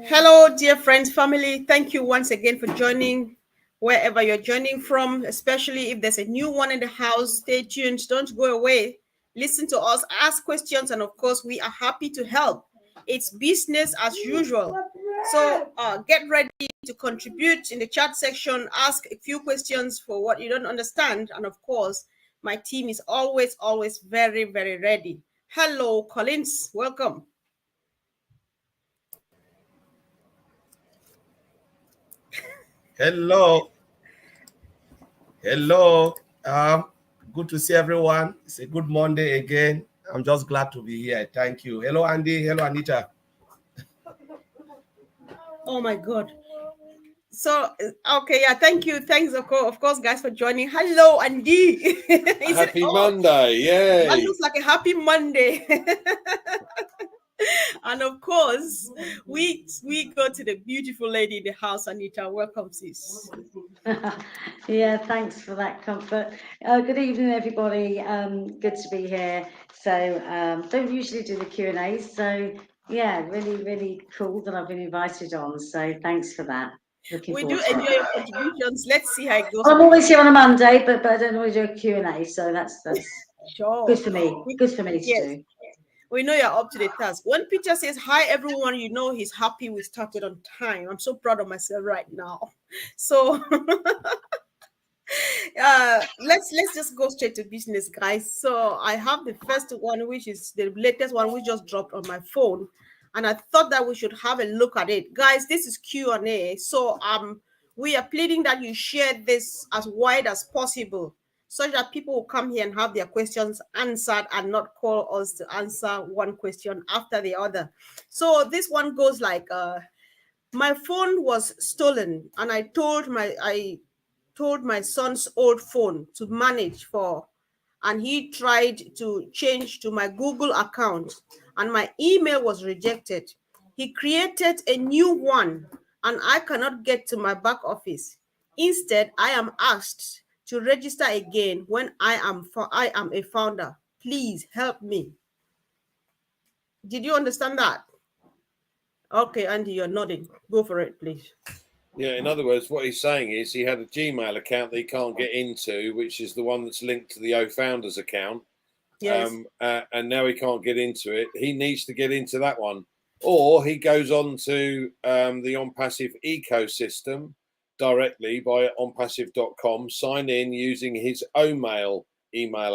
Hello, dear friends, family. Thank you once again for joining wherever you're joining from, especially if there's a new one in the house. Stay tuned. Don't go away. Listen to us, ask questions, and of course, we are happy to help. It's business as usual. So get ready to contribute in the chat section, ask a few questions for what you don't understand. And of course, my team is always very, very ready. Hello, Collins. Welcome. Hello. Good to see everyone. It's a good Monday again. I'm just glad to be here. Thank you. Hello, Andy. Hello, Anita. Oh my God. So okay, yeah, thank you. Thanks, of course, guys, for joining. Hello, Andy. Happy Monday, yay. That looks like a happy Monday. And of course, we go to the beautiful lady in the house, Anita. Welcome, sis. Yeah, thanks for that comfort. Good evening, everybody. Good to be here. So don't usually do the Q&As. So yeah, really cool that I've been invited on. So thanks for that. We do enjoy your contributions. Let's see how it goes. I'm always here on a Monday, but I don't always do a Q&A. So that's sure. Good for me. Good for me to do. We know you're up to the task. When Peter says hi, everyone, you know he's happy we started on time. I'm so proud of myself right now. So let's just go straight to business, guys. So I have the first one, which is the latest one we just dropped on my phone, and I thought that we should have a look at it, guys. This is Q&A. So we are pleading that you share this as wide as possible, so that people will come here and have their questions answered and not call us to answer one question after the other. So this one goes like, my phone was stolen, and I told my son's old phone to manage for, and he tried to change to my Google account, and my email was rejected. He created a new one, and I cannot get to my back office. Instead, I am asked to register again when I am a founder. Please help me. Did you understand that? Okay, Andy, you're nodding. Go for it, please. Yeah, in other words, what he's saying is he had a Gmail account that he can't get into, which is the one that's linked to the O Founders account. Yes. And now he can't get into it. He needs to get into that one. Or he goes on to the Onpassive ecosystem directly via onpassive.com, sign in using his email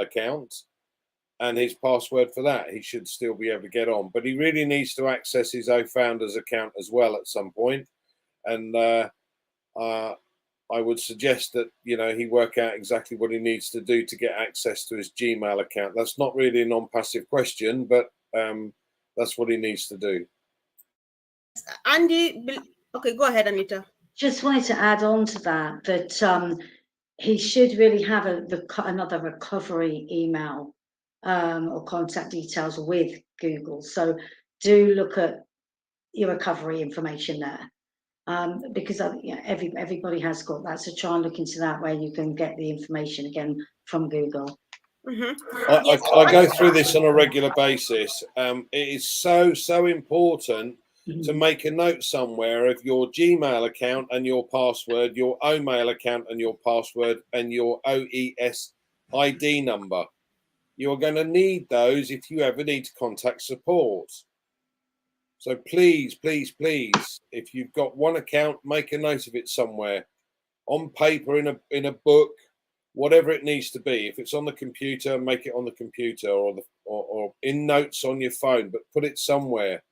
account and his password for that. He should still be able to get on. But he really needs to access his O Founders account as well at some point. And I would suggest that, he work out exactly what he needs to do to get access to his Gmail account. That's not really a non-passive question, but that's what he needs to do. Andy, okay, go ahead, Anita. Just wanted to add on to that he should really have another recovery email or contact details with Google. So do look at your recovery information there. Because everybody has got that, so try and look into that where you can get the information again from Google. Mm-hmm. I go through this on a regular basis. It is so important to make a note somewhere of your Gmail account and your password, your Omail account and your password, and your OES ID number. You're going to need those if you ever need to contact support. So please, if you've got one account, make a note of it somewhere, on paper, in a book, whatever it needs to be. If it's on the computer, make it on the computer, or in notes on your phone, but put it somewhere.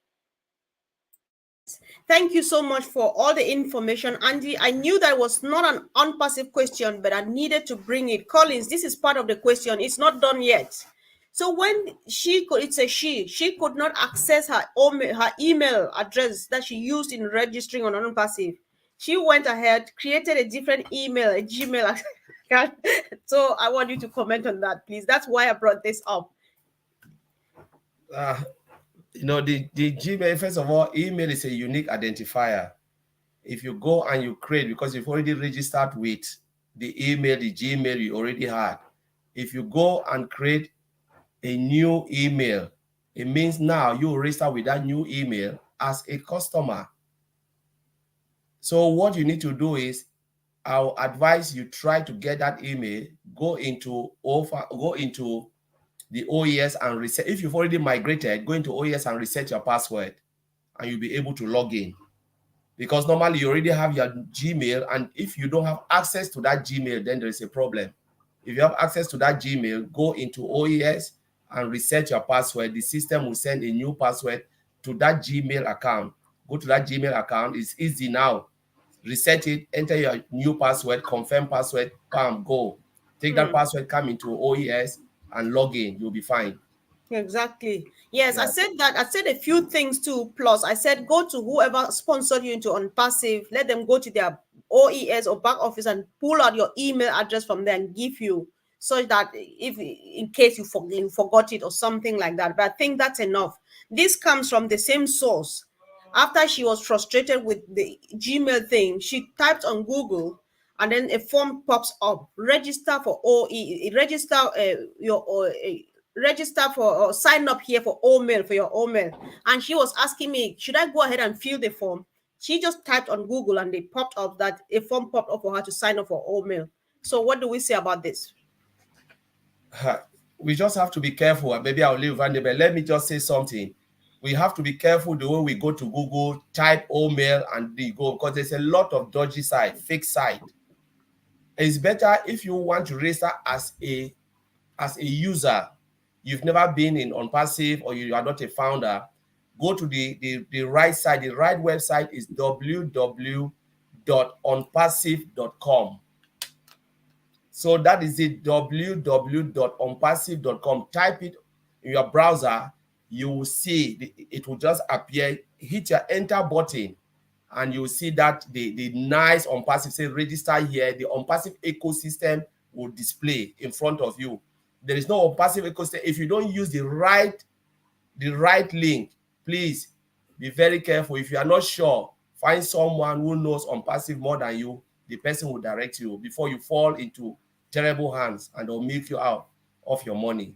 Thank you so much for all the information, Andy. I knew that was not an unpassive question, but I needed to bring it. Collins, this is part of the question. It's not done yet. So when she could not access her email address that she used in registering on Onpassive. She went ahead, created a different email, a Gmail account. So I want you to comment on that, please. That's why I brought this up. The Gmail, first of all, email is a unique identifier. If you go and you create, because you've already registered with the email, the Gmail you already had. If you go and create a new email, it means now you register with that new email as a customer. So what you need to do is, I'll advise you try to get that email, go into the OES and reset. If you've already migrated, go into OES and reset your password, and you'll be able to log in. Because normally you already have your Gmail, and if you don't have access to that Gmail, then there is a problem. If you have access to that Gmail, go into OES and reset your password. The system will send a new password to that Gmail account. Go to that Gmail account. It's easy now. Reset it, enter your new password, confirm password, bam, go. Take that password, come into OES and log in. You'll be fine. Exactly. Yes, I Yeah. said that. I said a few things too. Plus, I said go to whoever sponsored you into Onpassive. Let them go to their OES or back office and pull out your email address from there and give you, so that if in case you forgot it or something like that. But I think that's enough. This comes from the same source. After she was frustrated with the Gmail thing, she typed on Google, and then a form pops up: register for OE, register for, or sign up here for OMail, for your OMail. And she was asking me, should I go ahead and fill the form? She just typed on Google and they popped up that a form popped up for her to sign up for OMail. So what do we say about this? We just have to be careful. Maybe I'll leave Randy, but let me just say something. We have to be careful the way we go to Google, type OMail, and they go, because there's a lot of dodgy site, fake site. It's better if you want to register as a user. You've never been in Onpassive, or you are not a founder, go to the right side. The right website is www.onpassive.com. So that is it, www.onpassive.com. Type it in your browser, you will see it will just appear. Hit your enter button, and you will see that the nice Onpassive say register here. The Onpassive ecosystem will display in front of you. There is no Onpassive ecosystem. If you don't use the right link, please be very careful. If you are not sure, find someone who knows Onpassive more than you. The person will direct you before you fall into terrible hands, and they'll make you out of your money.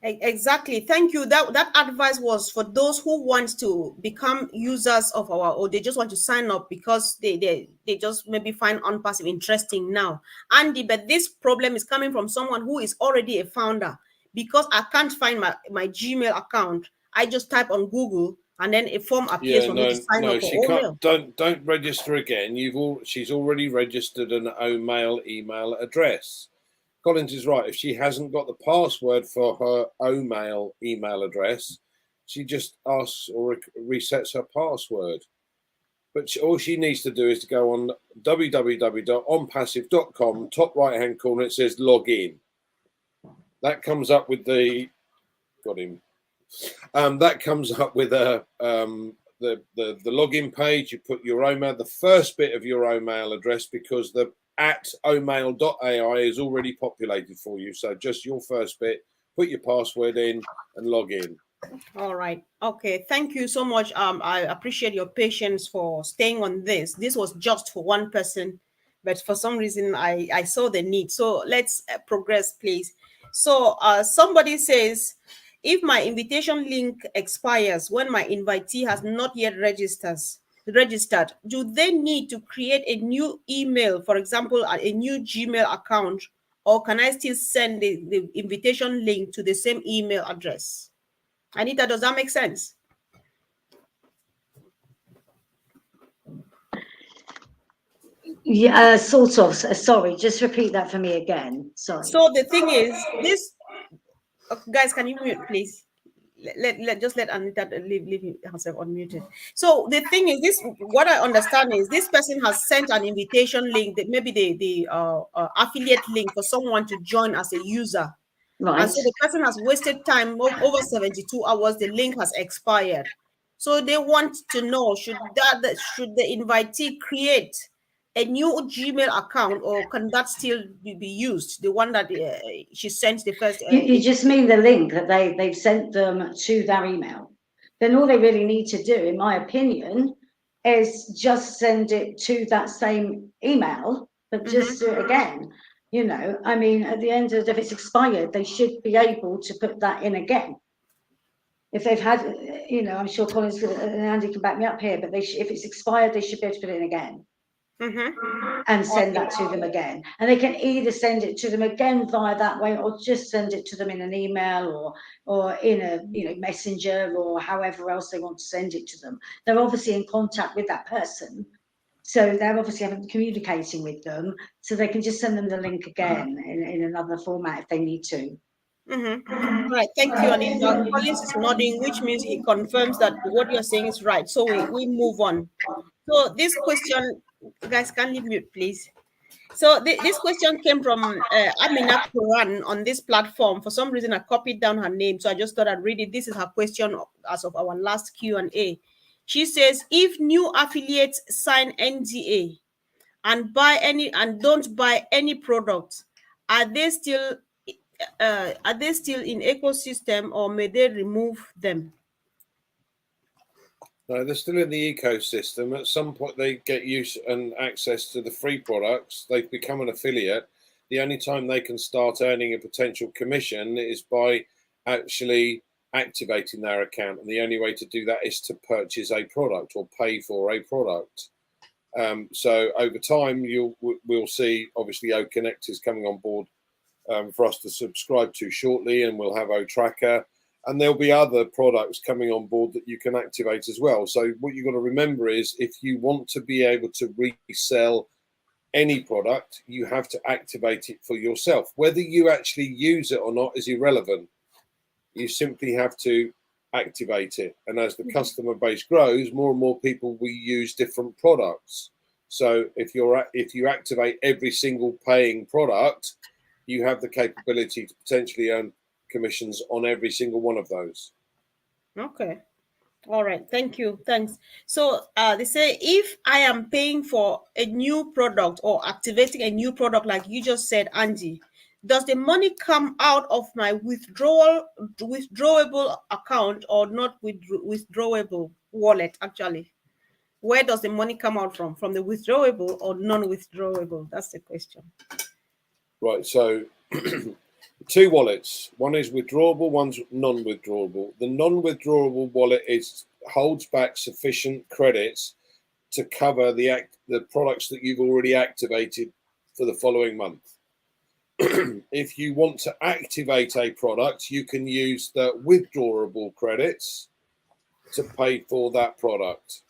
Exactly. Thank you. That advice was for those who want to become users of or they just want to sign up because they just maybe find Onpassive interesting now. Andy, but this problem is coming from someone who is already a founder, because I can't find my Gmail account. I just type on Google and then a form appears for me to sign up for she OMail. can't. Don't register again. She's already registered an OMail email address. Collins is right. If she hasn't got the password for her OMail email address, she just asks or resets her password. But all she needs to do is to go on www.onpassive.com, top right hand corner, it says log in. That comes up with the that comes up with the login page. You put your OMail, the first bit of your OMail address, because the @omail.ai is already populated for you. So just your first bit, put your password in and log in. All right. Okay. Thank you so much. I appreciate your patience for staying on this. This was just for one person, but for some reason I saw the need. So let's progress, please. So somebody says, if my invitation link expires when my invitee has not yet registered, do they need to create a new email, for example, a new Gmail account, or can I still send the invitation link to the same email address? Anita, does that make sense? Yeah, sort of. Sorry, just repeat that for me again. Sorry. So the thing is, this guys, can you mute, please? Let Anita leave herself unmuted. So the thing is, this, what I understand is, this person has sent an invitation link, that maybe the affiliate link for someone to join as a user. Right. And so the person has wasted time over 72 hours. The link has expired. So they want to know, should the invitee create a new Gmail account, or can that still be used? The one that she sent the first. You just mean the link that they've sent them to their email. Then all they really need to do, in my opinion, is just send it to that same email, but just do it again. You know, I mean, at the end of, if it's expired, they should be able to put that in again. if they've had, you know, I'm sure Colin's and Andy can back me up here, but they if it's expired, they should be able to put it in again. And send that to them again, and they can either send it to them again via that way, or just send it to them in an email or in a, you know, messenger, or however else they want to send it to them. They're obviously in contact with that person, so they're obviously communicating with them, so they can just send them the link again in another format if they need to. All right, thank you, Anita. Collins is nodding, which means he confirms that what you're saying is right. So we move on. So this question, guys, can leave mute, please. So this question came from Amina Quran on this platform. For some reason, I copied down her name, so I just thought I'd read it. This is her question as of our last Q&A. She says, if new affiliates sign NDA and don't buy any products, are they still in ecosystem, or may they remove them? No, they're still in the ecosystem. At some point, they get use and access to the free products. They've become an affiliate. The only time they can start earning a potential commission is by actually activating their account. And the only way to do that is to purchase a product or pay for a product. So over time, we'll see, obviously, O-Connect is coming on board for us to subscribe to shortly, and we'll have O-Tracker. And there'll be other products coming on board that you can activate as well. So what you've got to remember is, if you want to be able to resell any product, you have to activate it for yourself. Whether you actually use it or not is irrelevant. You simply have to activate it. And as the customer base grows, more and more people will use different products. So if you activate every single paying product, you have the capability to potentially earn commissions on every single one of those. Okay. All right. Thank you. Thanks. So they say, if I am paying for a new product or activating a new product, like you just said, Andy, does the money come out of my withdrawable account, or not withdrawable wallet? Actually, where does the money come out from? From the withdrawable or non-withdrawable? That's the question. Right. So two wallets. One is withdrawable, one's non-withdrawable. The non-withdrawable wallet holds back sufficient credits to cover the products that you've already activated for the following month. If you want to activate a product, you can use the withdrawable credits to pay for that product,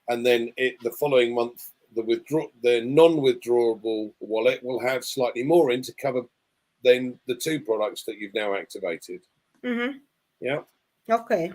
and then the following month, the non-withdrawable wallet will have slightly more in to cover than the two products that you've now activated. Yeah. Okay.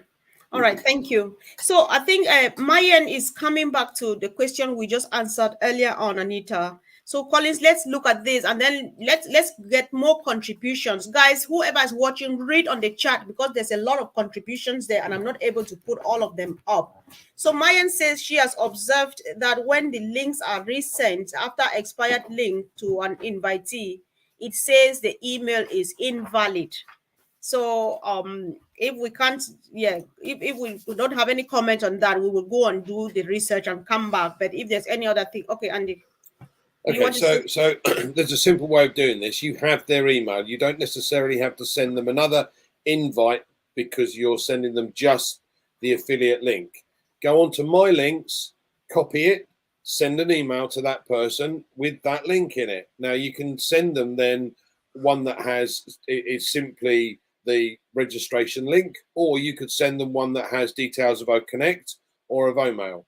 All right. Thank you. So I think Mayan is coming back to the question we just answered earlier on, Anita. So Collins, let's look at this, and then let's get more contributions. Guys, whoever is watching, read on the chat, because there's a lot of contributions there and I'm not able to put all of them up. So Mayan says she has observed that when the links are resent after expired link to an invitee, it says the email is invalid. So if we can't, if we don't have any comment on that, we will go and do the research and come back. But if there's any other thing, okay, Andy. Okay, so there's a simple way of doing this. You have their email. You don't necessarily have to send them another invite because you're sending them just the affiliate link. Go on to My Links, copy it, send an email to that person with that link in it. Now you can send them then one that is simply the registration link, or you could send them one that has details of O-Connect or of O-Mail.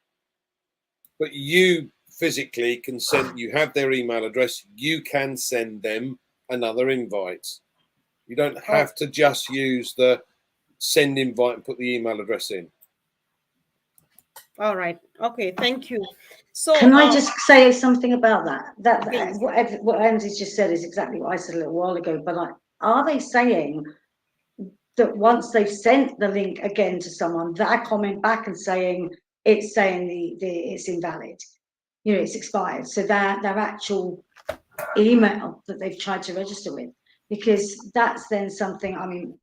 But you physically can send, you have their email address, you can send them another invite. You don't have to just use the send invite and put the email address in. All right. Okay. Thank you. So can I just say something about that? What Andy just said is exactly what I said a little while ago. But are they saying that once they've sent the link again to someone, they're comment back and saying it's invalid? You know, it's expired. So their actual email that they've tried to register with, because that's then something, I mean,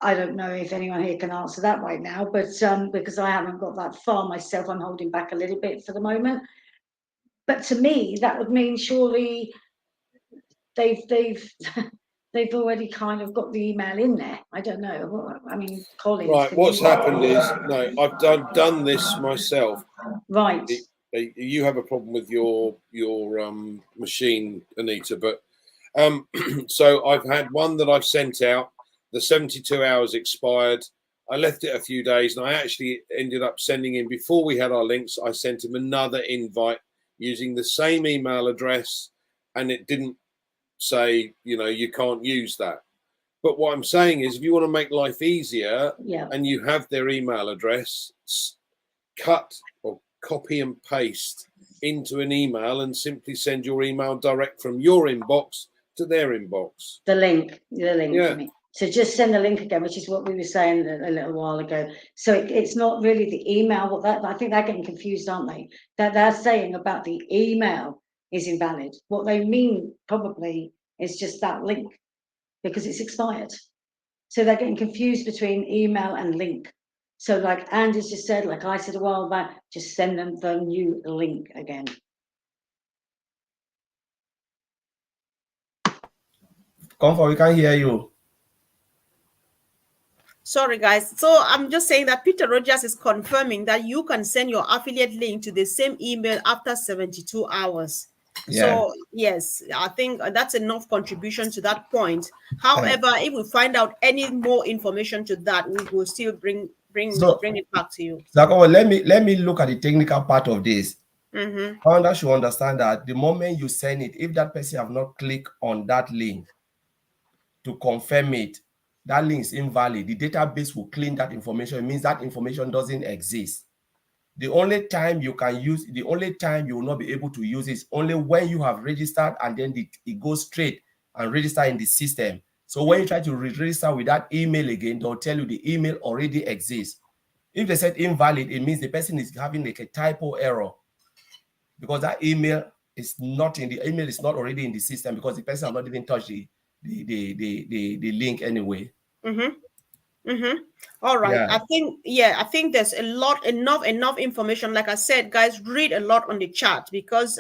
I don't know if anyone here can answer that right now, but because I haven't got that far myself, I'm holding back a little bit for the moment. But to me, that would mean surely they've they've already kind of got the email in there. I don't know. I mean, Collins. Right. What's happened is, no, I've done this myself. Right. You have a problem with your machine, Anita, but so I've had one that I've sent out. The 72 hours expired. I left it a few days, and I actually ended up sending in, before we had our links, I sent him another invite using the same email address, and it didn't say, you can't use that. But what I'm saying is, if you want to make life easier, and you have their email address, cut or copy and paste into an email and simply send your email direct from your inbox to their inbox. The link. For me. So just send the link again, which is what we were saying a little while ago. So it's not really the email. I think they're getting confused, aren't they? That they're saying about the email is invalid. What they mean probably is just that link, because it's expired. So they're getting confused between email and link. So like Andy's just said, like I said a while back, just send them the new link again. Comfort, we can't hear you. Sorry, guys. So I'm just saying that Peter Rogers is confirming that you can send your affiliate link to the same email after 72 hours. Yeah. So yes, I think that's enough contribution to that point. However, if we find out any more information to that, we will still bring it back to you. So let me look at the technical part of this. Founder should understand that the moment you send it, if that person have not clicked on that link to confirm it, that link is invalid. The database will clean that information. It means that information doesn't exist. The only time you can use, the only time you will not be able to use is only when you have registered, and then it goes straight and register in the system. So when you try to register with that email again, they'll tell you the email already exists. If they said invalid, it means the person is having like a typo error, because that email is not in the email is not already in the system, because the person has not even touched the link anyway. All right. I think there's enough information. Like I said, guys, read a lot on the chat, because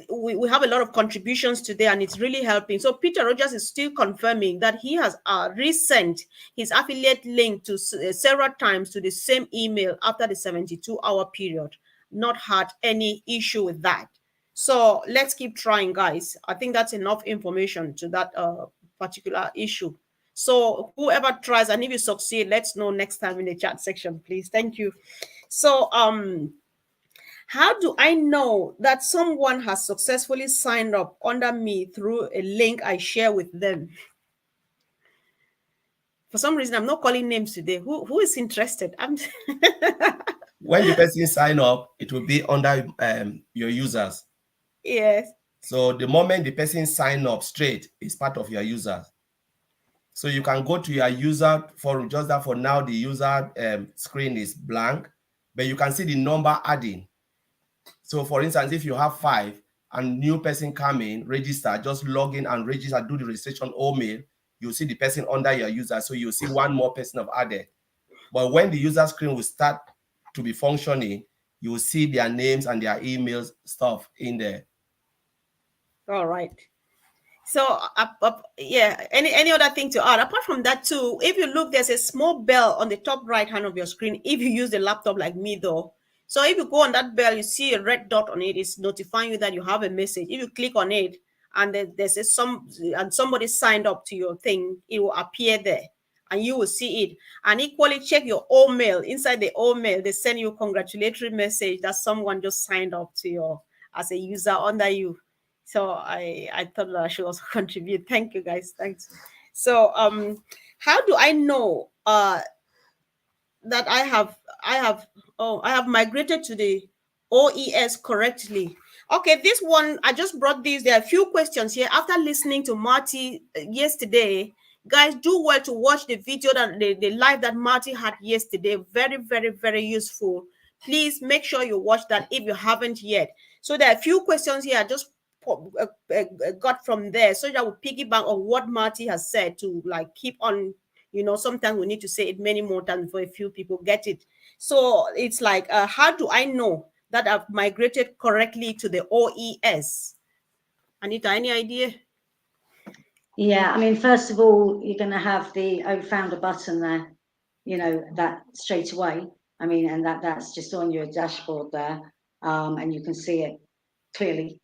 we have a lot of contributions today, and it's really helping. So Peter Rogers is still confirming that he has resent his affiliate link to several times to the same email after the 72-hour period. Not had any issue with that. So let's keep trying, guys. I think that's enough information to that particular issue. So whoever tries, and if you succeed, let's know next time in the chat section, please. Thank you. So how do I know that someone has successfully signed up under me through a link I share with them? For some reason, I'm not calling names today. Who is interested? When the person sign up, it will be under your users. Yes. So the moment the person sign up straight, is part of your users. So you can go to your user forum. Just that for now, the user screen is blank, but you can see the number adding. So for instance, if you have 5 and new person come in, register, just log in and register, do the registration email, you'll see the person under your user. So you'll see one more person have added. But when the user screen will start to be functioning, you will see their names and their emails stuff in there. All right. So yeah, any other thing to add? Apart from that too, if you look, there's a small bell on the top right hand of your screen if you use the laptop like me though. So if you go on that bell, you see a red dot on it. It's notifying you that you have a message. If you click on it and there's somebody signed up to your thing, it will appear there and you will see it. And equally check your mail. Inside the mail, they send you a congratulatory message that someone just signed up to your as a user under you. So I thought that I should also contribute. Thank you, guys. Thanks. So how do I know that I have migrated to the OES correctly? Okay, this one I just brought these. There are a few questions here after listening to Marty yesterday. Guys, do well to watch the video that the live that Marty had yesterday. Very, very, very useful. Please make sure you watch that if you haven't yet. So there are a few questions here I just got from there, so that will piggyback on what Marty has said to like keep on, sometimes we need to say it many more times before a few people get it. So it's like, how do I know that I've migrated correctly to the OES? Anita, any idea? Yeah, I mean, first of all, you're going to have the founder button there, you know, that straight away. I mean, and that's just on your dashboard there, and you can see it clearly.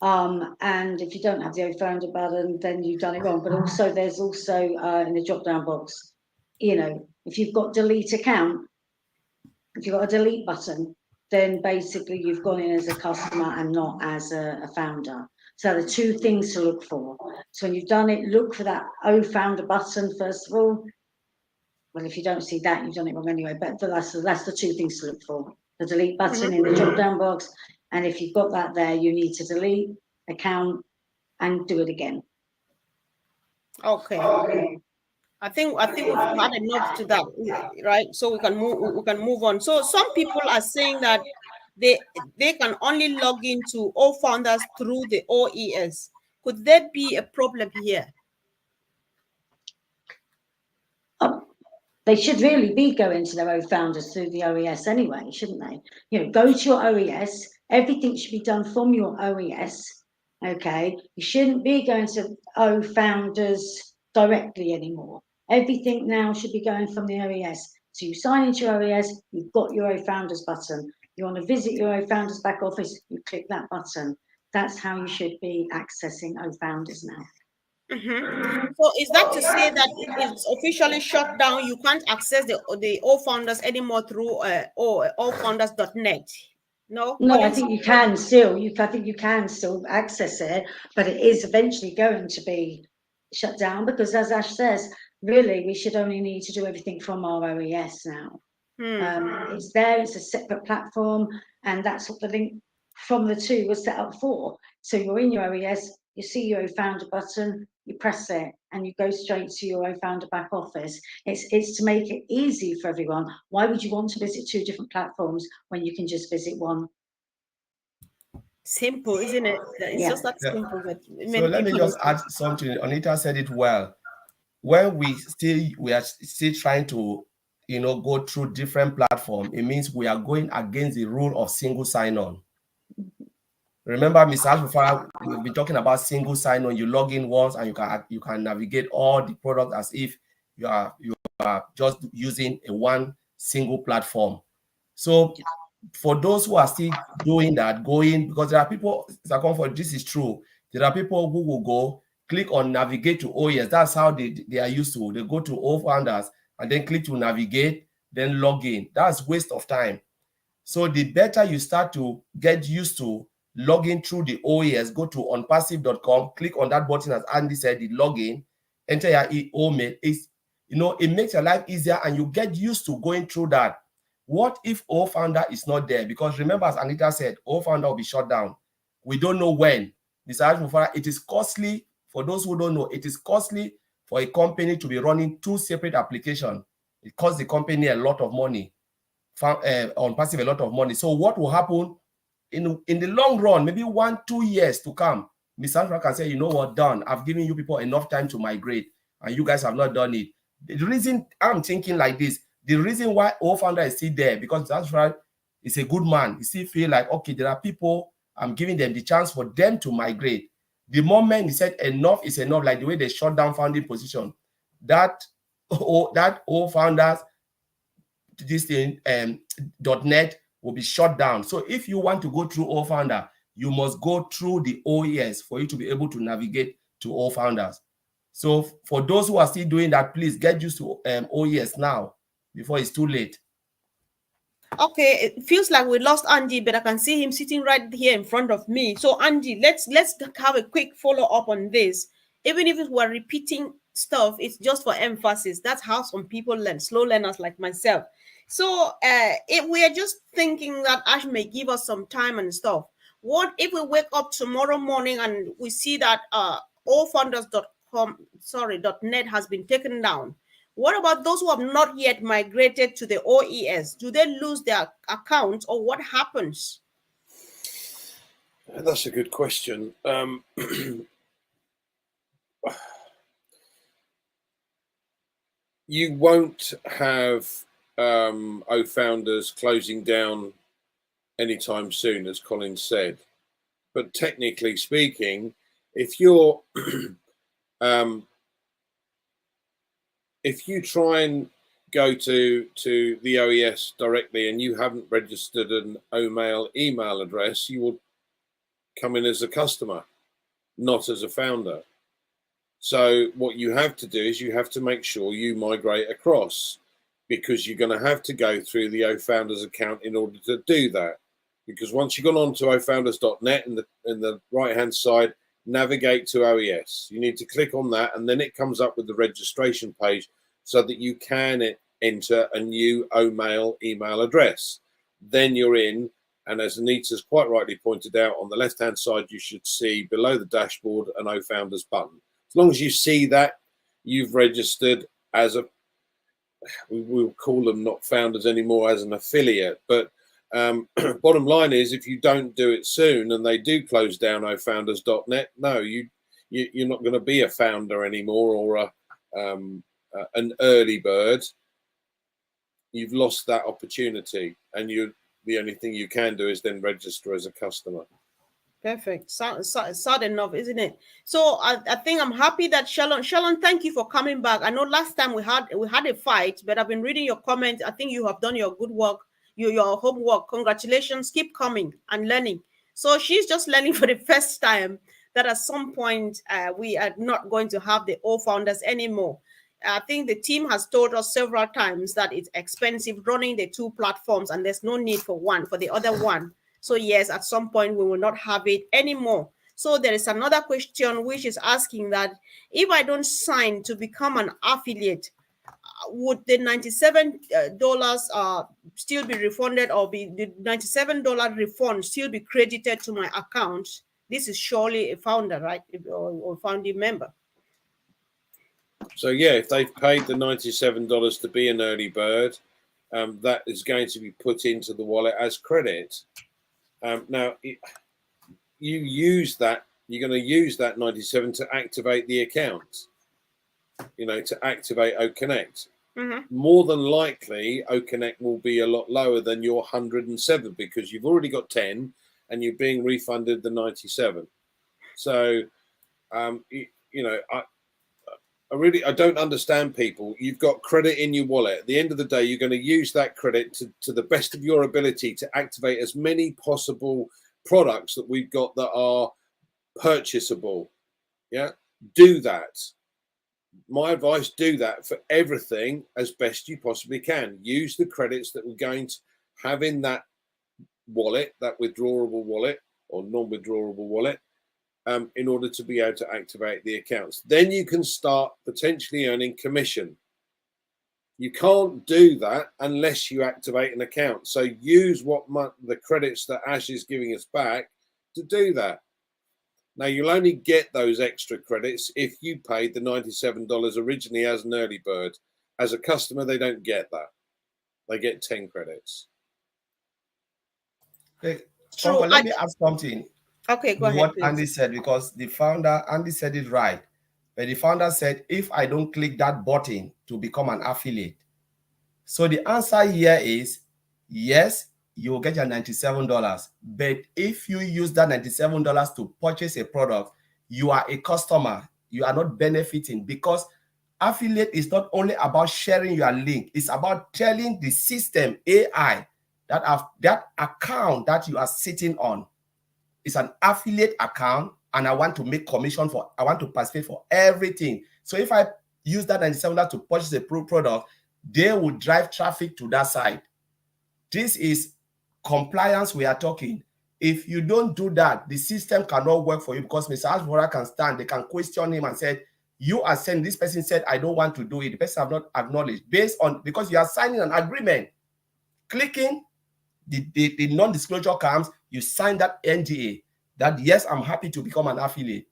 And if you don't have the founder button, then you've done it wrong. But also, there's also in the drop-down box, you know, if you've got delete account, if you've got a delete button, then basically you've gone in as a customer and not as a founder. So the two things to look for. So when you've done it, look for that founder button first of all. Well, if you don't see that, you've done it wrong anyway. But that's the two things to look for: the delete button in the drop-down box, and if you've got that there, you need to delete account and do it again. Okay. I think we've had enough to that, right? So we can move on. So some people are saying that they can only log into all founders through the OES. Could there be a problem here? They should really be going to their founders through the OES anyway, shouldn't they? You know, go to your OES. Everything should be done from your OES. Okay, you shouldn't be going to founders directly anymore. Everything now should be going from the OES. So you sign into your OES, you've got your founders button. You want to visit your founders back office, you click that button. That's how you should be accessing founders now. So is that to say that it's officially shut down? You can't access the all founders anymore through allfounders.net? No, No, I think you can still. I think you can still access it, but it is eventually going to be shut down because, as Ash says, really we should only need to do everything from our OES now. It's there. It's a separate platform, and that's what the link from the two was set up for. So you're in your OES, you see your founder button, you press it, and you go straight to your founder back office. It's to make it easy for everyone. Why would you want to visit two different platforms when you can just visit one? Simple, isn't it? It's just that simple. But so let me just add something. Anita said it well. When we are still trying to, you know, go through different platforms, it means we are going against the rule of single sign-on. Remember, Mr. Mufareh, we've been talking about single sign-on. You log in once and you can navigate all the products as if you are just using one single platform. So for those who are still doing that, because there are people, this is true. There are people who will go, click on navigate to OES. That's how they are used to. They go to all founders and then click to navigate, then log in. That's waste of time. So the better you start to get used to logging through the OES, go to onpassive.com, click on that button as Andy said, the login, enter your email. It makes your life easier and you get used to going through that. What if founder is not there? Because remember, as Anita said, founder will be shut down. We don't know when. Besides Mufareh, it is costly. For those who don't know, it is costly for a company to be running two separate applications. It costs the company a lot of money. Onpassive a lot of money. So what will happen in the long run, maybe 1-2 years to come, Mr. Mufareh can say, you know what, done. I've given you people enough time to migrate and you guys have not done it. The reason I'm thinking like this, the reason why founder is still there, because that's right, is a good man. You still feel like, okay, there are people, I'm giving them the chance for them to migrate. The moment he said enough is enough, like the way they shut down founding position, that founders, this thing, .net will be shut down. So if you want to go through allfounder, you must go through the OES for you to be able to navigate to allfounders. So for those who are still doing that, please get used to OES now before it's too late. Okay, it feels like we lost Andy, but I can see him sitting right here in front of me. So Andy, let's have a quick follow-up on this. Even if we're repeating stuff, it's just for emphasis. That's how some people learn, slow learners like myself. So if we are just thinking that Ash may give us some time and stuff, what if we wake up tomorrow morning and we see that allfounders.net has been taken down? What about those who have not yet migrated to the OES? Do they lose their account or what happens? That's a good question. You won't have founders closing down anytime soon, as Colin said. But technically speaking, if you're if you try and go to the OES directly and you haven't registered an OMail email address, you will come in as a customer, not as a founder. So what you have to do is you have to make sure you migrate across, because you're going to have to go through the OFounders account in order to do that. Because once you've gone on to ofounders.net, in the right hand side, navigate to OES. You need to click on that, and then it comes up with the registration page so that you can enter a new OMail email address. Then you're in, and as Anita's quite rightly pointed out, on the left hand side you should see below the dashboard an OFounders button. As long as you see that, you've registered as a, we'll call them not founders anymore, as an affiliate. But bottom line is, if you don't do it soon and they do close down ofounders.net, no, you're not going to be a founder anymore, or an early bird. You've lost that opportunity, and the only thing you can do is then register as a customer. Perfect. Sad enough, isn't it? So I think I'm happy that Shalon, thank you for coming back. I know last time we had a fight, but I've been reading your comments. I think you have done your good work, your homework. Congratulations. Keep coming and learning. So she's just learning for the first time that at some point we are not going to have the OFounders anymore. I think the team has told us several times that it's expensive running the two platforms, and there's no need for the other one. So yes, at some point we will not have it anymore. So there is another question which is asking that if I don't sign to become an affiliate, would the $97 still be refunded, or be the $97 refund still be credited to my account? This is surely a founder, right? Or founding member. So yeah, if they've paid the $97 to be an early bird, that is going to be put into the wallet as credit. Now, you use that. You're going to use that 97 to activate the account. To activate OConnect. Mm-hmm. More than likely, OConnect will be a lot lower than your 107, because you've already got 10, and you're being refunded the 97. So, I don't understand people. You've got credit in your wallet. At the end of the day, you're going to use that credit to the best of your ability to activate as many possible products that we've got that are purchasable. Yeah, do that. My advice, do that for everything as best you possibly can. Use the credits that we're going to have in that wallet, that withdrawable wallet or non-withdrawable wallet, in order to be able to activate the accounts. Then you can start potentially earning commission. You can't do that unless you activate an account. So use the credits that Ash is giving us back to do that. Now, you'll only get those extra credits if you paid the $97 originally as an early bird. As a customer, they don't get that. They get 10 credits. Okay, so let me ask something. Okay, go ahead, what please. Andy said, because the founder, Andy said it right. But the founder said, if I don't click that button to become an affiliate. So the answer here is, yes, you will get your $97. But if you use that $97 to purchase a product, you are a customer. You are not benefiting, because affiliate is not only about sharing your link. It's about telling the system, AI, that account that you are sitting on is an affiliate account, and I want to make commission I want to participate for everything. So if I use that $97 to purchase a product, they will drive traffic to that side. This is compliance we are talking. If you don't do that, the system cannot work for you, because Mr. Mufareh can stand, they can question him and say, you are saying, this person said, I don't want to do it. The person have not acknowledged, because you are signing an agreement. Clicking the non-disclosure comes, you sign that NDA, that yes, I'm happy to become an affiliate.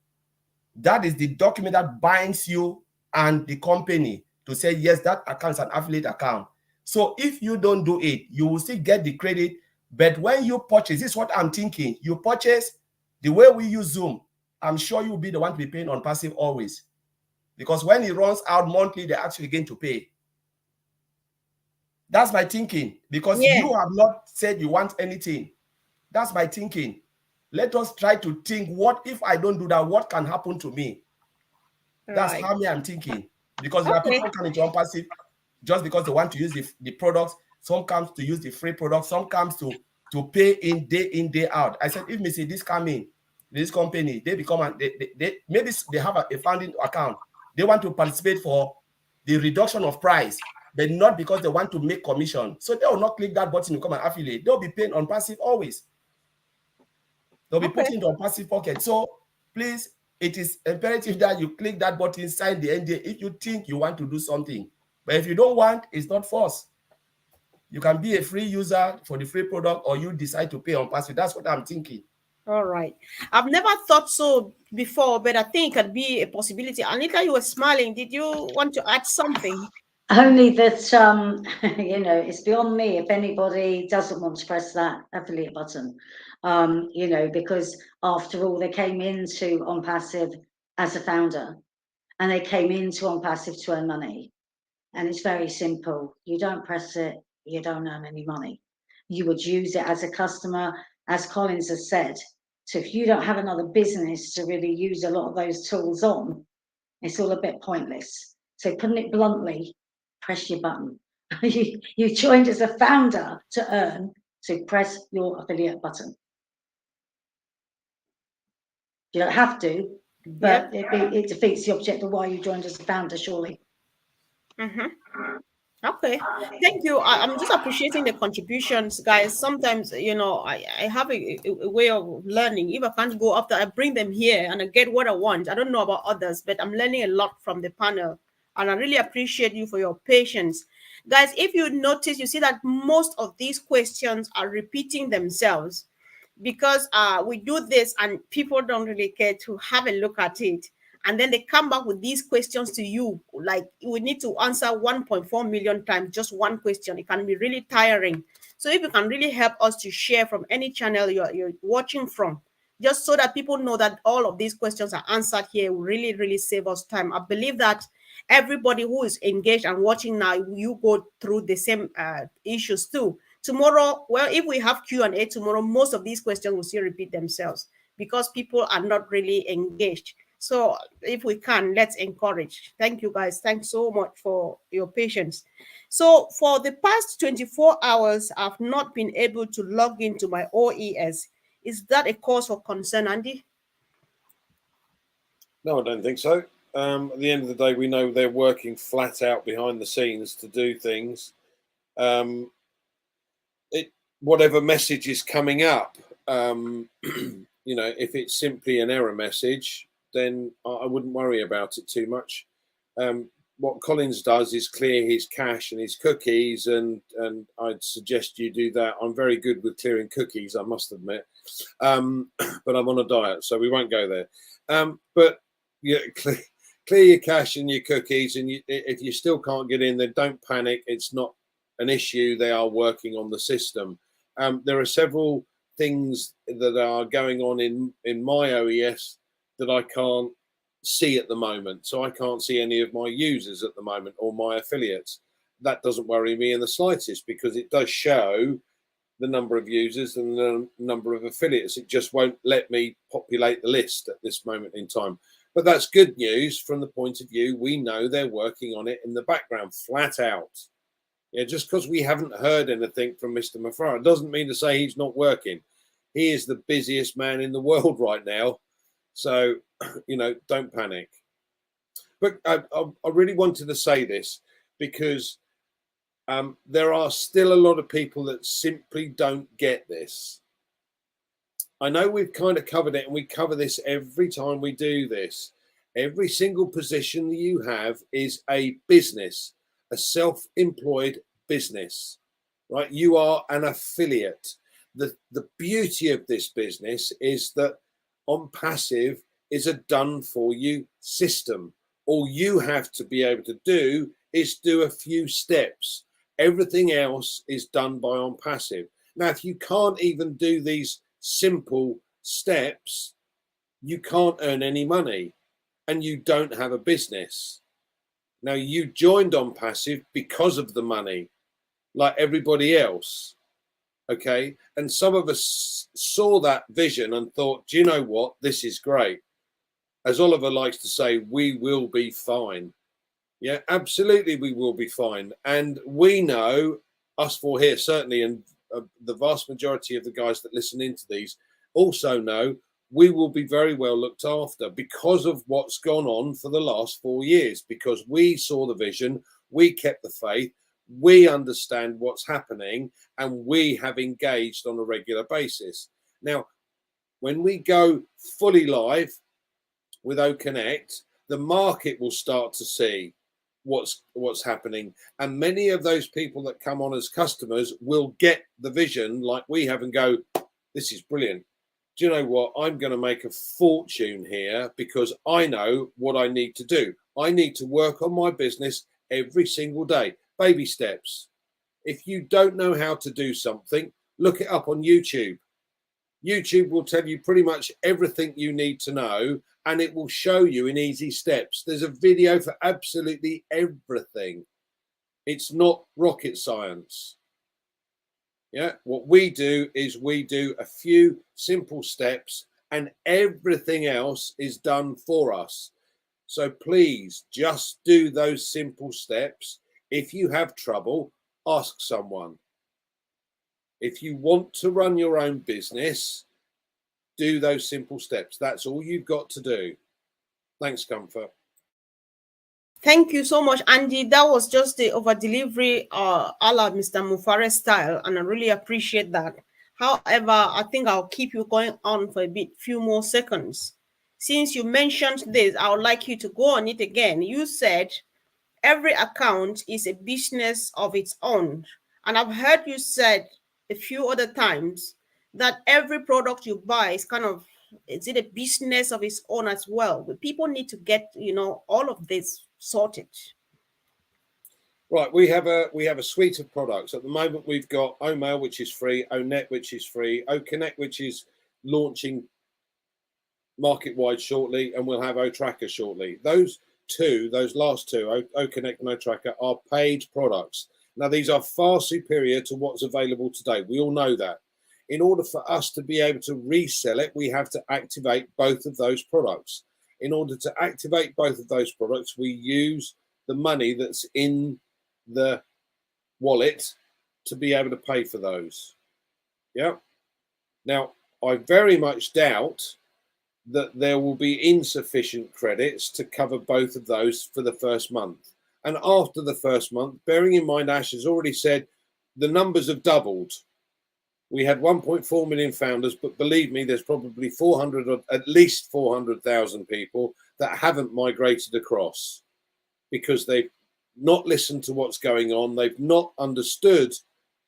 That is the document that binds you and the company to say, yes, that account is an affiliate account. So if you don't do it, you will still get the credit. But when you purchase, this is what I'm thinking, you purchase the way we use Zoom, I'm sure you'll be the one to be paying Onpassive always. Because when it runs out monthly, they actually begin to pay. That's my thinking, because you have not said you want anything. That's my thinking. Let us try to think, what if I don't do that? What can happen to me? That's Right. how I'm thinking. Because there are Okay. people who come into Onpassive just because they want to use the products. Some comes to use the free products. Some comes to pay in, day out. I said, if me see this come in, this company, they become, they maybe they have a funding account. They want to participate for the reduction of price, but not because they want to make commission. So they will not click that button to become an affiliate. They'll be paying Onpassive always. They'll be put Okay. into Onpassive pocket. So please, it is imperative that you click that button, sign the NDA if you think you want to do something. But if you don't want, it's not forced. You can be a free user for the free product, or you decide to pay Onpassive. That's what I'm thinking. All right. I've never thought so before, but I think it could be a possibility. Anita, you were smiling. Did you want to add something? Only that, you know, it's beyond me if anybody doesn't want to press that affiliate button, you know, because after all, they came into Onpassive as a founder, and they came into Onpassive to earn money. And it's very simple. You don't press it, you don't earn any money. You would use it as a customer, as Collins has said. So if you don't have another business to really use a lot of those tools on, it's all a bit pointless. So putting it bluntly, press your button. You joined as a founder to earn, so press your affiliate button. You don't have to, but Yep. it defeats the object of why you joined as a founder, surely. Mm-hmm. Okay, thank you. I'm just appreciating the contributions, guys. Sometimes, I have a way of learning. If I can't go after, I bring them here and I get what I want. I don't know about others, but I'm learning a lot from the panel. And I really appreciate you for your patience. Guys, if you notice, you see that most of these questions are repeating themselves because we do this and people don't really care to have a look at it, and then they come back with these questions to you, like we need to answer 1.4 million times just one question. It can be really tiring. So if you can really help us to share from any channel you're watching from, just so that people know that all of these questions are answered here, will really, really save us time. I believe that everybody who is engaged and watching now, you go through the same issues too. Tomorrow, well, if we have Q&A tomorrow, most of these questions will still repeat themselves because people are not really engaged. So if we can, let's encourage. Thank you, guys. Thanks so much for your patience. So for the past 24 hours, I've not been able to log into my OES. Is that a cause for concern, Andy? No, I don't think so. At the end of the day, we know they're working flat out behind the scenes to do things. Whatever message is coming up, if it's simply an error message, then I wouldn't worry about it too much. What Collins does is clear his cache and his cookies, and I'd suggest you do that. I'm very good with clearing cookies, I must admit, but I'm on a diet, so we won't go there. But yeah, clear your cache and your cookies, and if you still can't get in, then don't panic. It's not an issue. They are working on the system. There are several things that are going on in my OES that I can't see at the moment. So I can't see any of my users at the moment or my affiliates. That doesn't worry me in the slightest because it does show the number of users and the number of affiliates. It just won't let me populate the list at this moment in time. But that's good news from the point of view we know they're working on it in the background, flat out. Yeah, just because we haven't heard anything from Mr. Mufareh doesn't mean to say he's not working. He is the busiest man in the world right now. So, don't panic. But I really wanted to say this because there are still a lot of people that simply don't get this. I know we've kind of covered it, and we cover this every time we do this. Every single position that you have is a business, a self-employed business, right? You are an affiliate. The beauty of this business is that Onpassive is a done for you system. All you have to be able to do is do a few steps. Everything else is done by Onpassive. Now, if you can't even do these simple steps, you can't earn any money and you don't have a business. Now, you joined Onpassive because of the money, like everybody else. Okay. And some of us saw that vision and thought, do you know what? This is great. as Oliver likes to say, we will be fine. Yeah, absolutely, we will be fine. And we know, us four here certainly, and the vast majority of the guys that listen into these also know, we will be very well looked after because of what's gone on for the last 4 years, because we saw the vision, we kept the faith, we understand what's happening, and we have engaged on a regular basis. Now, when we go fully live with OConnect, the market will start to see what's happening, and many of those people that come on as customers will get the vision like we have and go, this is brilliant. Do you know what? I'm going to make a fortune here because I know what I need to do. I need to work on my business every single day. Baby steps. If you don't know how to do something, look it up on YouTube. YouTube will tell you pretty much everything you need to know, and it will show you in easy steps. There's a video for absolutely everything. It's not rocket science. Yeah, what we do is we do a few simple steps and everything else is done for us. So please just do those simple steps. If you have trouble, ask someone. If you want to run your own business, do those simple steps. That's all you've got to do. Thanks, Comfort. Thank you so much, Andy. That was just the over delivery, a la Mr. Mufareh style, and I really appreciate that. However, I think I'll keep you going on for a few more seconds. Since you mentioned this, I would like you to go on it again. You said every account is a business of its own, and I've heard you said a few other times that every product you buy is kind of, is it a business of its own as well? But people need to get, all of this sorted. Right, we have a suite of products. At the moment, we've got OMail, which is free, ONet, which is free, OConnect, which is launching market-wide shortly, and we'll have OTracker shortly. Those last two, OConnect and OTracker, are paid products. Now, these are far superior to what's available today. We all know that. In order for us to be able to resell it, we have to activate both of those products. In order to activate both of those products, we use the money that's in the wallet to be able to pay for those. Yeah. Now, I very much doubt that there will be insufficient credits to cover both of those for the first month. And after the first month, bearing in mind, Ash has already said the numbers have doubled. We had 1.4 million founders, but believe me, there's probably at least 400,000 people that haven't migrated across because they've not listened to what's going on. They've not understood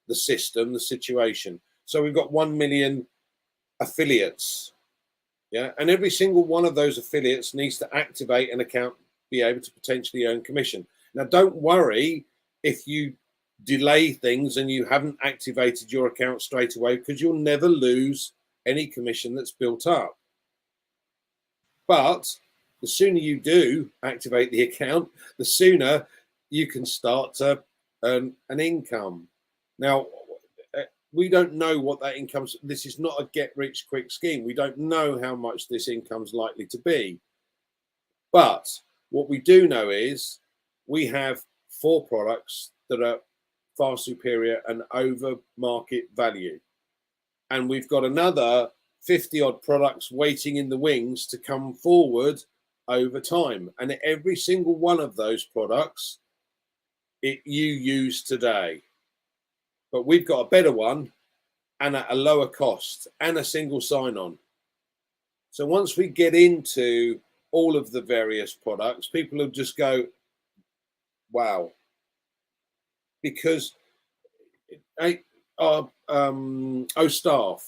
the system, the situation. So we've got 1 million affiliates. Yeah. And every single one of those affiliates needs to activate an account, be able to potentially earn commission. Now, don't worry if you delay things and you haven't activated your account straight away, because you'll never lose any commission that's built up. But the sooner you do activate the account, the sooner you can start to earn an income. Now, we don't know what that income's. This is not a get rich quick scheme. We don't know how much this income's likely to be. But what we do know is we have 4 products that are far superior and over market value. And we've got another 50 odd products waiting in the wings to come forward over time. And every single one of those products you use today. But we've got a better one and at a lower cost and a single sign-on. So once we get into all of the various products, people will just go, wow. Because OStaff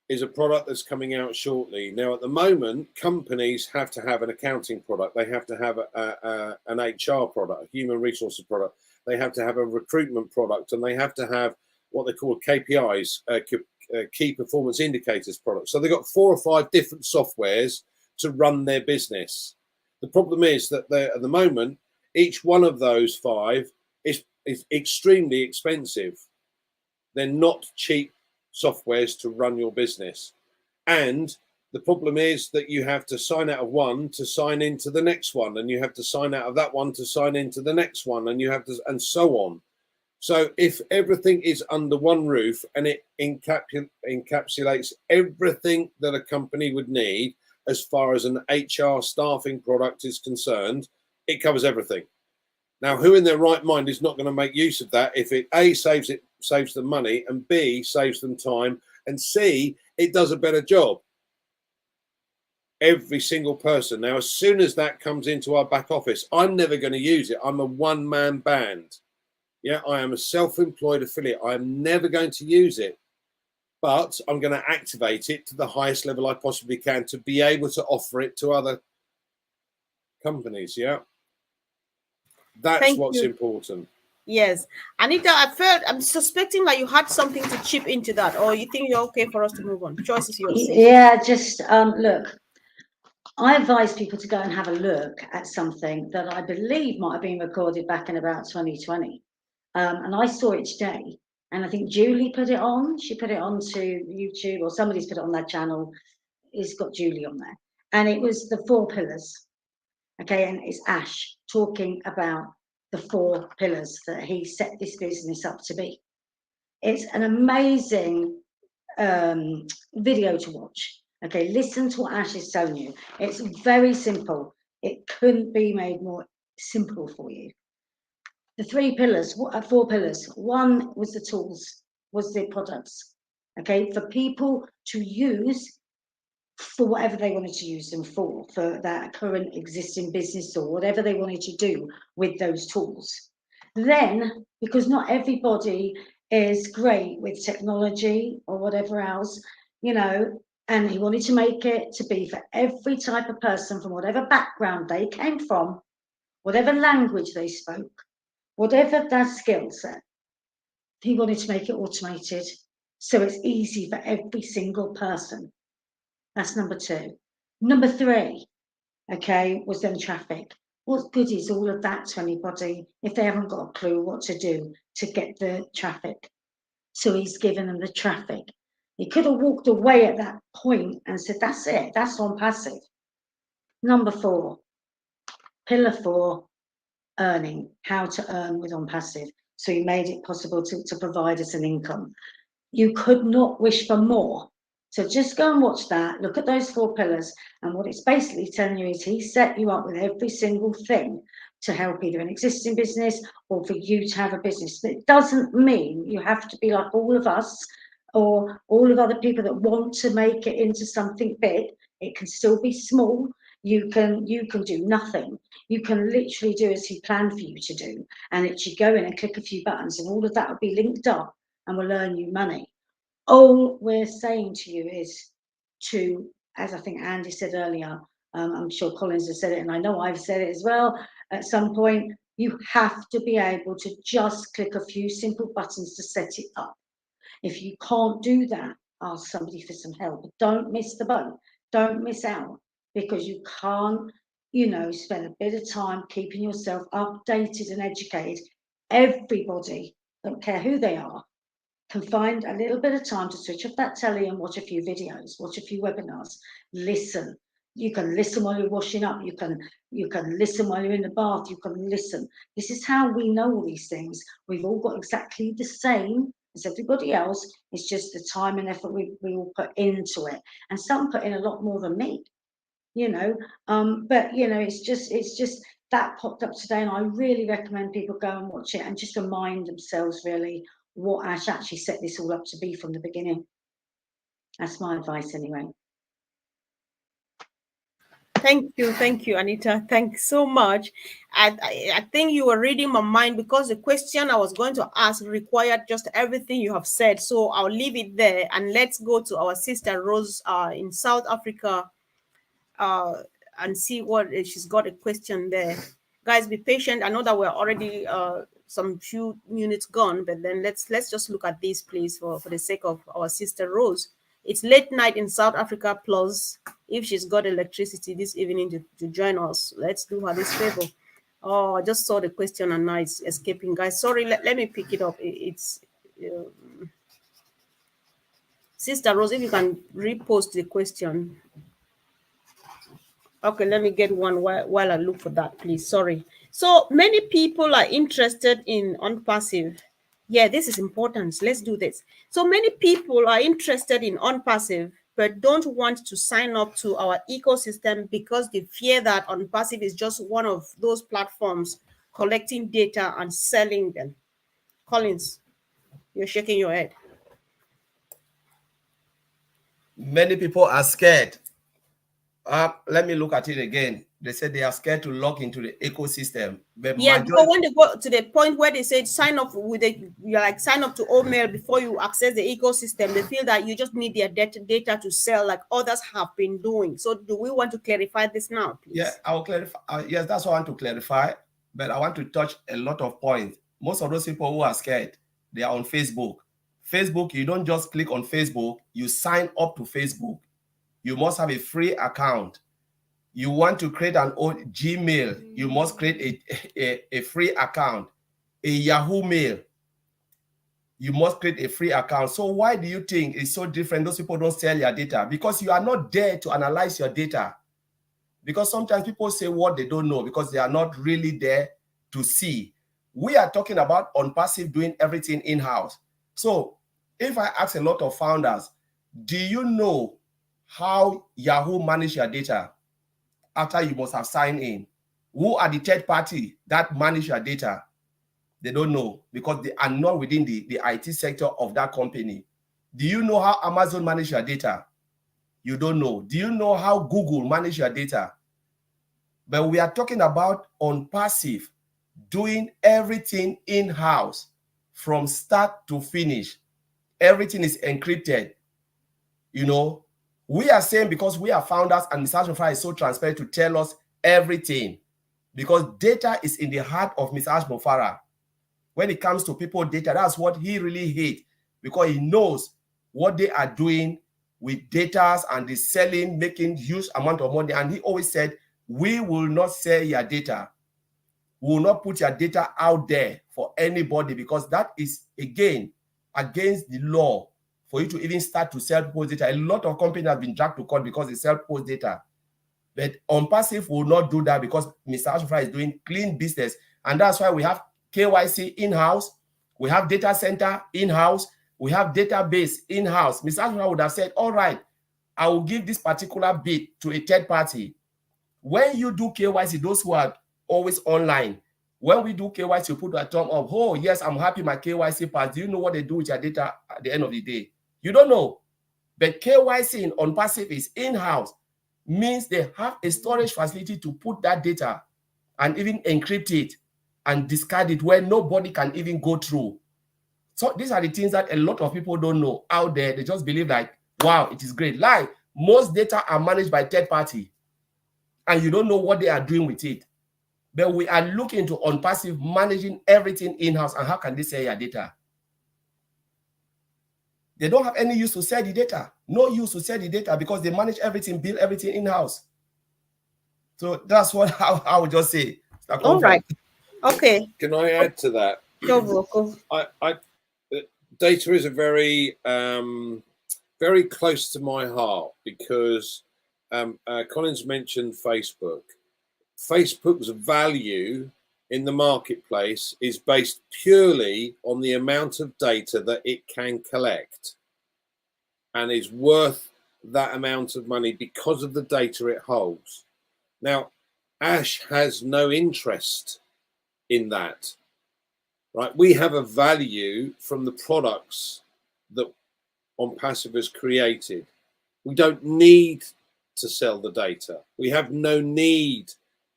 is a product that's coming out shortly. Now, at the moment, companies have to have an accounting product. They have to have an HR product, a human resources product. They have to have a recruitment product, and they have to have what they call KPIs, key performance indicators product. So they've got 4 or 5 different softwares to run their business. The problem is that at the moment, each one of those 5 is extremely expensive. They're not cheap softwares to run your business. And The problem is that you have to sign out of one to sign into the next one, and you have to sign out of that one to sign into the next one, and you have to, and so on. So if everything is under one roof and it encapsulates everything that a company would need as far as an HR staffing product is concerned, it covers everything. Now, who in their right mind is not going to make use of that if it A, saves them money, and B, saves them time, and C, it does a better job? Every single person. Now, as soon as that comes into our back office, I'm never going to use it. I'm a one-man band. Yeah, I am a self-employed affiliate. I am never going to use it, but I'm going to activate it to the highest level I possibly can to be able to offer it to other companies. Yeah, that's what's important. Yes, Anita, I'm suspecting that you had something to chip into that, or you think you're okay for us to move on. Choice is yours. Yeah, just look, I advise people to go and have a look at something that I believe might have been recorded back in about 2020. And I saw it today, and I think Julie put it on. She put it onto YouTube, or somebody's put it on that channel. It's got Julie on there. And it was the 4 pillars. Okay, and it's Ash talking about the 4 pillars that he set this business up to be. It's an amazing video to watch. Okay, listen to what Ash is telling you. It's very simple. It couldn't be made more simple for you. The 4 pillars. 1 was the tools, was the products. Okay, for people to use for whatever they wanted to use them for that current existing business or whatever they wanted to do with those tools. Then, because not everybody is great with technology or whatever else, you know, and he wanted to make it to be for every type of person from whatever background they came from, whatever language they spoke, whatever their skill set, he wanted to make it automated so it's easy for every single person. That's number 2. Number 3, okay, was then traffic. What good is all of that to anybody if they haven't got a clue what to do to get the traffic? So he's given them the traffic. He could have walked away at that point and said, that's it, that's Onpassive. Number 4, pillar 4, earning, how to earn with Onpassive. So he made it possible to provide us an income. You could not wish for more. So just go and watch that, look at those 4 pillars, and what it's basically telling you is he set you up with every single thing to help either an existing business or for you to have a business. But it doesn't mean you have to be like all of us or all of other people that want to make it into something big. It can still be small. You can do nothing. You can literally do as he planned for you to do, and literally go in and click a few buttons, and all of that will be linked up and will earn you money. All we're saying to you is to, as I think Andy said earlier, I'm sure Collins has said it, and I know I've said it as well, at some point, you have to be able to just click a few simple buttons to set it up. If you can't do that, ask somebody for some help. Don't miss the boat. Don't miss out, because you can't, you know, spend a bit of time keeping yourself updated and educated. Everybody, don't care who they are, can find a little bit of time to switch off that telly and watch a few videos, watch a few webinars, listen. You can listen while you're washing up. You can listen while you're in the bath. You can listen. This is how we know all these things. We've all got exactly the same as everybody else. It's just the time and effort we all put into it. And some put in a lot more than me, you know. But you know, it's just that popped up today, and I really recommend people go and watch it and just remind themselves really what Ash actually set this all up to be from the beginning. That's my advice anyway. Thank you, Anita. Thanks so much. I think you were reading my mind, because the question I was going to ask required just everything you have said. So I'll leave it there, and let's go to our sister Rose in South Africa and see what she's got a question there. Guys, be patient. I know that we're already some few minutes gone, but then let's just look at this, please, for the sake of our sister Rose. It's late night in South Africa, plus if she's got electricity this evening to join us, let's do her this favor. Oh, I just saw the question and now it's escaping, guys. Sorry, let me pick it up. It's Sister Rose, if you can repost the question. Okay, let me get one while I look for that, please. Sorry. So many people are interested in Onpassive. Yeah, this is important. Let's do this. So many people are interested in Onpassive, but don't want to sign up to our ecosystem because they fear that Onpassive is just one of those platforms collecting data and selling them. Collins, you're shaking your head. Many people are scared. Let me look at it again. They said they are scared to log into the ecosystem. But Yeah, because when they go to the point where they say sign up with you're like sign up to Omail before you access the ecosystem, they feel that you just need their data to sell like others have been doing. So do we want to clarify this now, please? Yeah, I will clarify. Yes, that's what I want to clarify. But I want to touch a lot of points. Most of those people who are scared, they are on Facebook. Facebook, you don't just click on Facebook, you sign up to Facebook. You must have a free account. You want to create an old Gmail, you must create a free account. A Yahoo Mail, you must create a free account. So why do you think it's so different? Those people don't sell your data because you are not there to analyze your data. Because sometimes people say what they don't know because they are not really there to see. We are talking about Onpassive doing everything in-house. So if I ask a lot of founders, do you know how Yahoo manage your data after you must have signed in? Who are the third party that manage your data? They don't know because they are not within the IT sector of that company. Do you know how Amazon manage your data? You don't know. Do you know how Google manage your data? But we are talking about Onpassive doing everything in-house from start to finish. Everything is encrypted. You know, we are saying because we are founders and Mr. Mufareh is so transparent to tell us everything because data is in the heart of Mr. Mufareh. When it comes to people data, that's what he really hates because he knows what they are doing with data and the selling, making huge amount of money. And he always said, we will not sell your data. We will not put your data out there for anybody because that is, again, against the law for you to even start to sell people's data. A lot of companies have been dragged to court because they sell people's data. But Onpassive will not do that because Mr. Mufareh is doing clean business. And that's why we have KYC in-house, we have data center in-house, we have database in-house. Mr. Mufareh would have said, all right, I will give this particular bit to a third party. When you do KYC, those who are always online, when we do KYC, you put a thumb up, oh, yes, I'm happy my KYC passed. Do you know what they do with your data at the end of the day? You don't know. But KYC in Onpassive is in-house, means they have a storage facility to put that data and even encrypt it and discard it where nobody can even go through. So these are the things that a lot of people don't know out there. They just believe like, wow, it is great. Like, most data are managed by third party and you don't know what they are doing with it. But we are looking to Onpassive managing everything in-house. And how can they sell your data? They don't have any use to sell the data. No use to sell the data because they manage everything, build everything in-house. So that's what I would just say. All right. Okay. Can I add to that? Go, Rocco. Data is a very, very close to my heart because Collins mentioned Facebook. Facebook's value in the marketplace is based purely on the amount of data that it can collect and is worth that amount of money because of the data it holds. Now, Ash has no interest in that, right? We have a value from the products that Onpassive has created. We don't need to sell the data. We have no need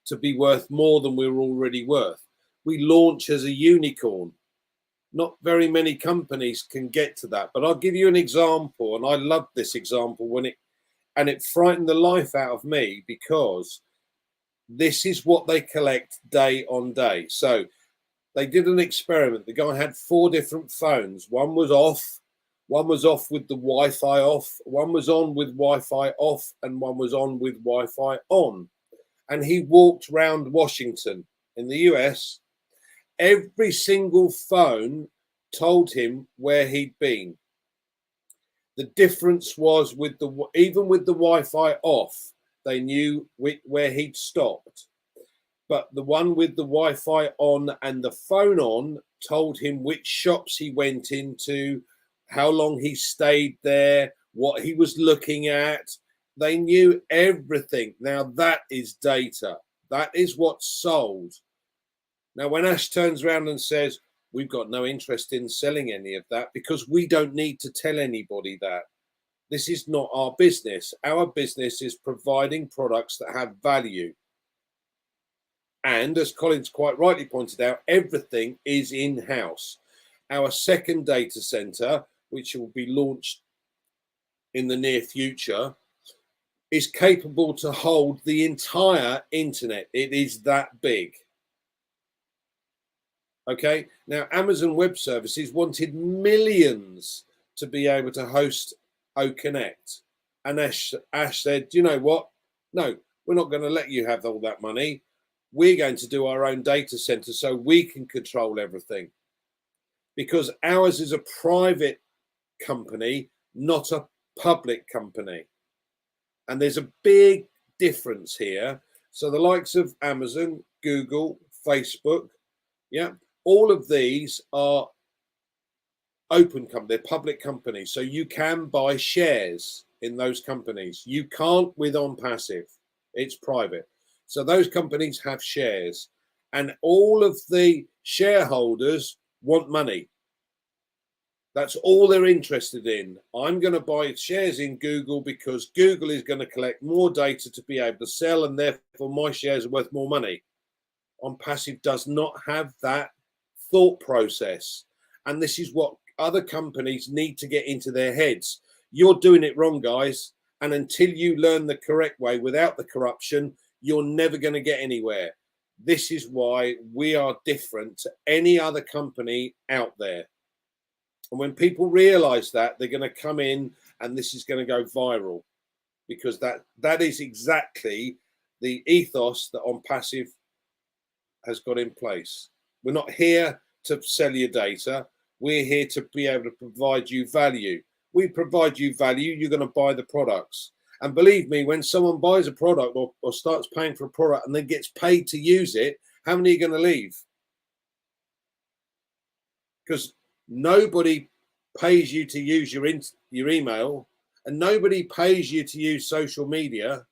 to be worth more than we're already worth. We launch as a unicorn. Not very many companies can get to that, but I'll give you an example, and I loved this example and it frightened the life out of me because this is what they collect day on day. So they did an experiment. The guy had 4 different phones. One was off with the Wi-Fi off, one was on with Wi-Fi off, and one was on with Wi-Fi on. And he walked round Washington in the US. Every single phone told him where he'd been. The difference was with even with the Wi-Fi off, they knew where he'd stopped. But the one with the Wi-Fi on and the phone on told him which shops he went into, how long he stayed there, what he was looking at. They knew everything. Now that is data. That is what's sold. Now, when Ash turns around and says, we've got no interest in selling any of that because we don't need to tell anybody that. This is not our business. Our business is providing products that have value. And as Colin's quite rightly pointed out, everything is in-house. Our second data center, which will be launched in the near future, is capable to hold the entire internet. It is that big. Okay, now Amazon Web Services wanted millions to be able to host OConnect. And Ash said, you know what? No, we're not going to let you have all that money. We're going to do our own data center so we can control everything. Because ours is a private company, not a public company. And there's a big difference here. So the likes of Amazon, Google, Facebook, yeah, all of these are open companies, they're public companies. So you can buy shares in those companies. You can't with Onpassive, it's private. So those companies have shares and all of the shareholders want money. That's all they're interested in. I'm going to buy shares in Google because Google is going to collect more data to be able to sell and therefore my shares are worth more money. Onpassive does not have that thought process. And this is what other companies need to get into their heads. You're doing it wrong, guys. And until you learn the correct way without the corruption, you're never going to get anywhere. This is why we are different to any other company out there. And when people realize that, they're going to come in and this is going to go viral because that is exactly the ethos that Onpassive has got in place. We're not here to sell you data. We're here to be able to provide you value. We provide you value, you're going to buy the products. And believe me, when someone buys a product or starts paying for a product and then gets paid to use it, how many are going to leave? Because nobody pays you to use your email and nobody pays you to use social media.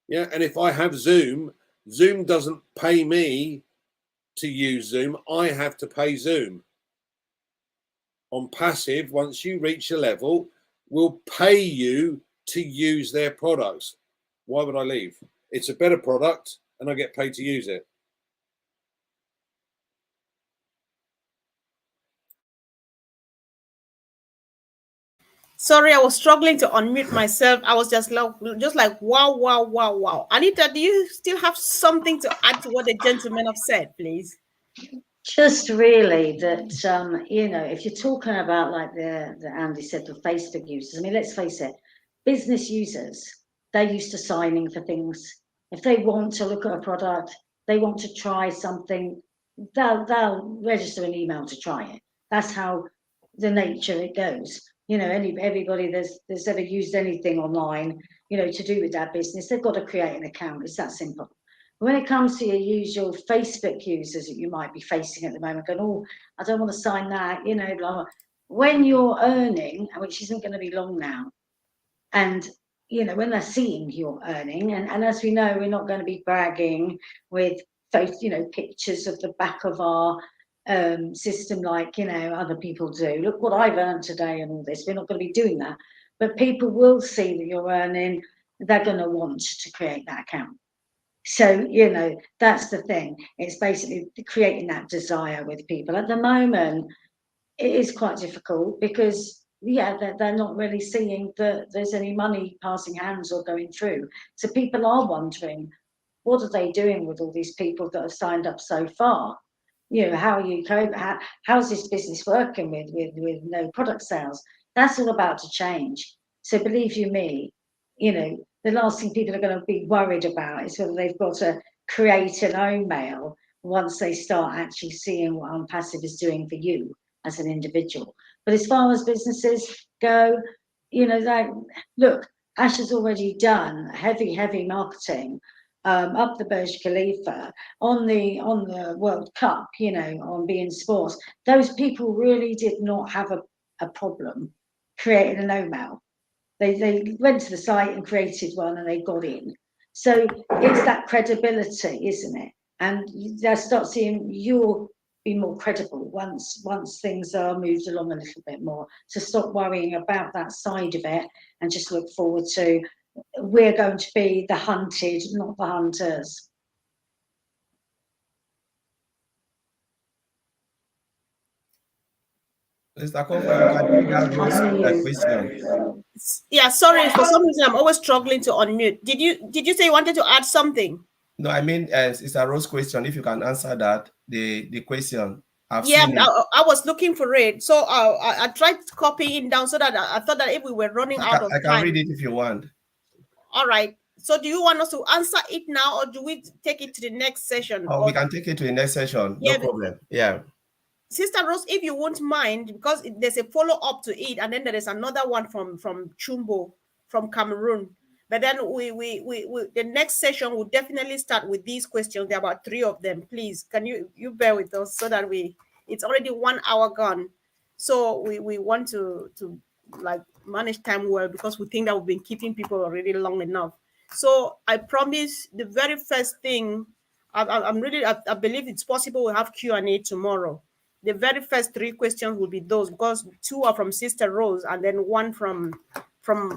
Yeah, and if I have Zoom, Zoom doesn't pay me to use Zoom. I have to pay Zoom. Onpassive, once you reach a level, will pay you to use their products. Why would I leave? It's a better product and I get paid to use it. Sorry, I was struggling to unmute myself. I was just like, wow, wow, wow, wow. Anita, do you still have something to add to what the gentlemen have said, please? Just really that, you know, if you're talking about like the Andy said, the Facebook users, I mean, let's face it, business users, they're used to signing for things. If they want to look at a product, they want to try something, they'll register an email to try it. That's how the nature it goes. You know, everybody that's ever used anything online, you know, to do with that business, they've got to create an account. It's that simple. When it comes to your usual Facebook users that you might be facing at the moment, going, oh, I don't want to sign that, you know, blah, blah. When you're earning, which isn't going to be long now, and, you know, when they're seeing you're earning, and as we know, we're not going to be bragging with, you know, pictures of the back of our system like, you know, other people do. Look what I've earned today and all this. We're not going to be doing that. But people will see that you're earning. They're going to want to create that account. So, you know, that's the thing. It's basically creating that desire with people. At the moment, it is quite difficult because, yeah, they're not really seeing that there's any money passing hands or going through. So people are wondering, what are they doing with all these people that have signed up so far? You know, how are you coping? How's this business working with no product sales? That's all about to change. So believe you me, you know, the last thing people are going to be worried about is whether they've got to create an own mail once they start actually seeing what Onpassive is doing for you as an individual. But as far as businesses go, you know, like, look, Ash has already done heavy marketing up the Burj Khalifa on the World Cup, you know, on beIN Sports. Those people really did not have a problem creating an email. They went to the site and created one and they got in. So it's that credibility, isn't it? And I start seeing you'll be more credible once things are moved along a little bit more. So stop worrying about that side of it and just look forward to, we're going to be the hunted, not the hunters. Mr. Kofa, you can take that Rose question. Yeah, sorry, for some reason I'm always struggling to unmute. Did you say you wanted to add something? No, I mean, it's a Rose question. If you can answer that, the question. Yeah, I was looking for it, so I tried copying down so that I thought that if we were running out of time, I can read it if you want. All right. So do you want us to answer it now, or do we take it to the next session? Oh, we can take it to the next session. Yeah, no problem. Yeah. Sister Rose, if you won't mind, because there's a follow-up to it, and then there is another one from Chumbo, from Cameroon. But then we the next session will definitely start with these questions. There are about 3 of them. Please, can you bear with us so that it's already 1 hour gone. So we want to like manage time well, because we think that we've been keeping people already long enough. So I promise the very first thing, I believe it's possible we'll have Q&A tomorrow. The very first 3 questions will be those, because 2 are from Sister Rose and then 1 from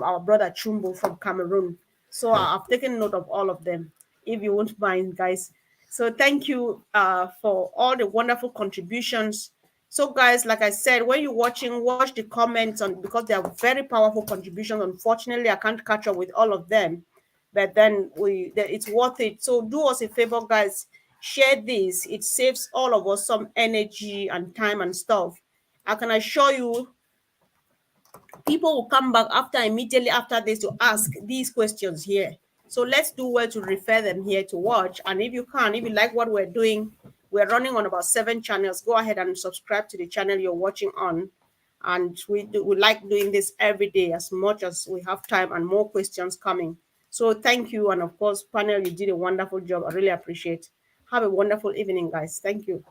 our brother Chumbo from Cameroon. So I've taken note of all of them, if you won't mind, guys. So thank you for all the wonderful contributions. So guys, like I said, when you're watching, watch the comments because they are very powerful contributions. Unfortunately, I can't catch up with all of them, but then it's worth it. So do us a favor, guys. Share this. It saves all of us some energy and time and stuff. I can assure you, people will come back immediately after this to ask these questions here. So let's do well to refer them here to watch. And if you like what we're doing, we're running on about 7 channels. Go ahead and subscribe to the channel you're watching on. And we like doing this every day as much as we have time, and more questions coming. So thank you. And of course, panel, you did a wonderful job. I really appreciate it. Have a wonderful evening, guys. Thank you.